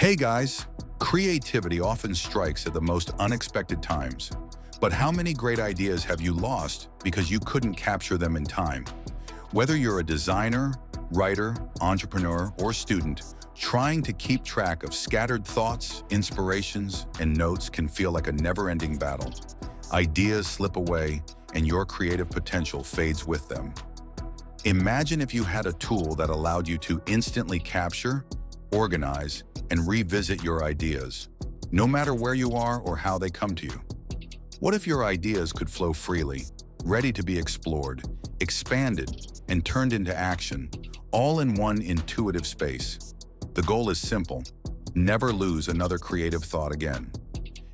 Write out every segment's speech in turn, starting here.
Hey guys, creativity often strikes at the most unexpected times. But how many great ideas have you lost because you couldn't capture them in time? Whether you're a designer, writer, entrepreneur, or student, trying to keep track of scattered thoughts, inspirations, and notes can feel like a never-ending battle. Ideas slip away, and your creative potential fades with them. Imagine if you had a tool that allowed you to instantly capture, organize, and revisit your ideas, no matter where you are or how they come to you. What if your ideas could flow freely, ready to be explored, expanded, and turned into action, all in one intuitive space? The goal is simple: never lose another creative thought again.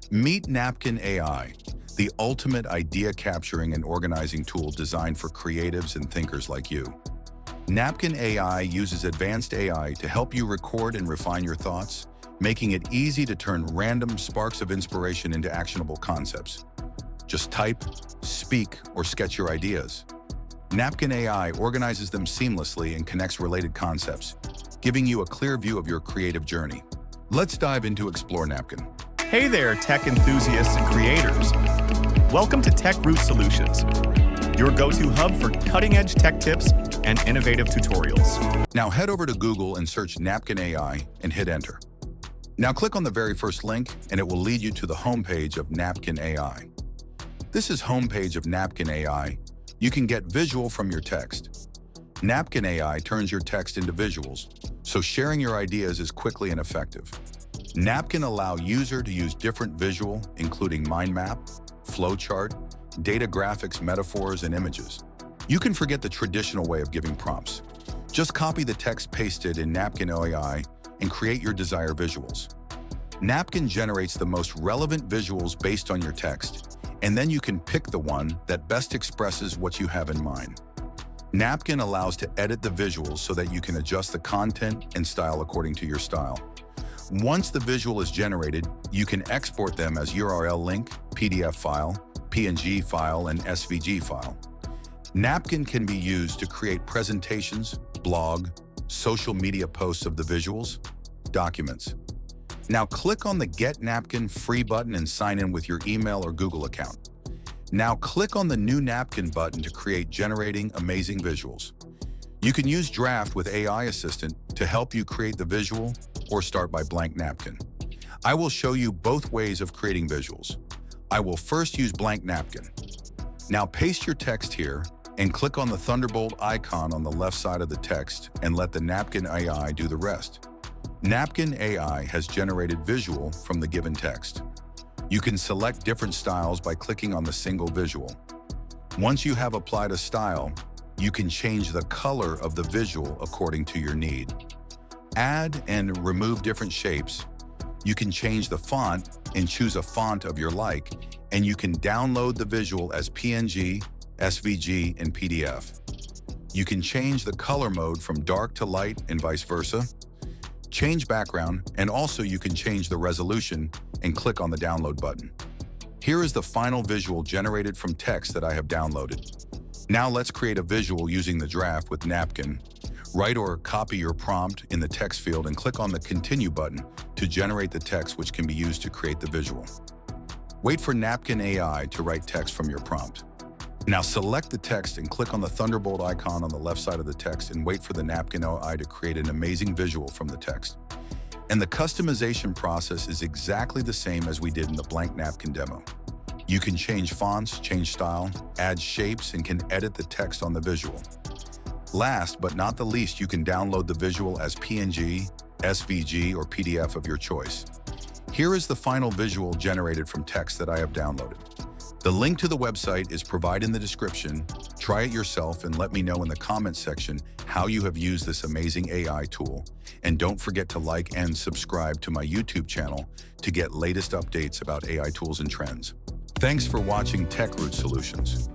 Meet Napkin.ai, the ultimate idea capturing and organizing tool designed for creatives and thinkers like you. Napkin.ai uses advanced AI to help you record and refine your thoughts, making it easy to turn random sparks of inspiration into actionable concepts. Just type, speak, or sketch your ideas. Napkin.ai organizes them seamlessly and connects related concepts, giving you a clear view of your creative journey. Let's dive into Explore Napkin. Hey there, tech enthusiasts and creators. Welcome to techroot Solutions, your go-to hub for cutting-edge tech tips and innovative tutorials. Now head over to Google and search Napkin.ai and hit enter. Now click on the very first link and it will lead you to the homepage of Napkin.ai. This is homepage of Napkin.ai. You can get visual from your text. Napkin.ai turns your text into visuals, so sharing your ideas is quickly and effective. Napkin allows user to use different visual, including mind map, flowchart, data graphics, metaphors, and images. You can forget the traditional way of giving prompts. Just copy the text pasted in Napkin.ai and create your desired visuals. Napkin generates the most relevant visuals based on your text, and then you can pick the one that best expresses what you have in mind. Napkin allows to edit the visuals so that you can adjust the content and style according to your style. Once the visual is generated, you can export them as URL link, PDF file, PNG file, and SVG file. Napkin can be used to create presentations, blog, social media posts of the visuals, documents. Now click on the Get Napkin free button and sign in with your email or Google account. Now click on the New Napkin button to create generating amazing visuals. You can use Draft with AI Assistant to help you create the visual or start by blank napkin. I will show you both ways of creating visuals. I will first use blank napkin. Now paste your text here and click on the Thunderbolt icon on the left side of the text and let the Napkin AI do the rest. Napkin AI has generated visual from the given text. You can select different styles by clicking on the single visual. Once you have applied a style, you can change the color of the visual according to your need. Add and remove different shapes. You can change the font and choose a font of your like, and you can download the visual as PNG, SVG, and PDF. You can change the color mode from dark to light and vice versa. Change background, and also you can change the resolution and click on the download button. Here is the final visual generated from text that I have downloaded. Now let's create a visual using the draft with Napkin. Write or copy your prompt in the text field and click on the Continue button to generate the text, which can be used to create the visual. Wait for Napkin AI to write text from your prompt. Now select the text and click on the Thunderbolt icon on the left side of the text and wait for the Napkin AI to create an amazing visual from the text. And the customization process is exactly the same as we did in the blank napkin demo. You can change fonts, change style, add shapes, and can edit the text on the visual. Last but not the least, you can download the visual as PNG, SVG, or PDF of your choice. Here is the final visual generated from text that I have downloaded. The link to the website is provided in the description. Try it yourself and let me know in the comments section how you have used this amazing AI tool. And don't forget to like and subscribe to my YouTube channel to get latest updates about AI tools and trends. Thanks for watching techroot Solutions.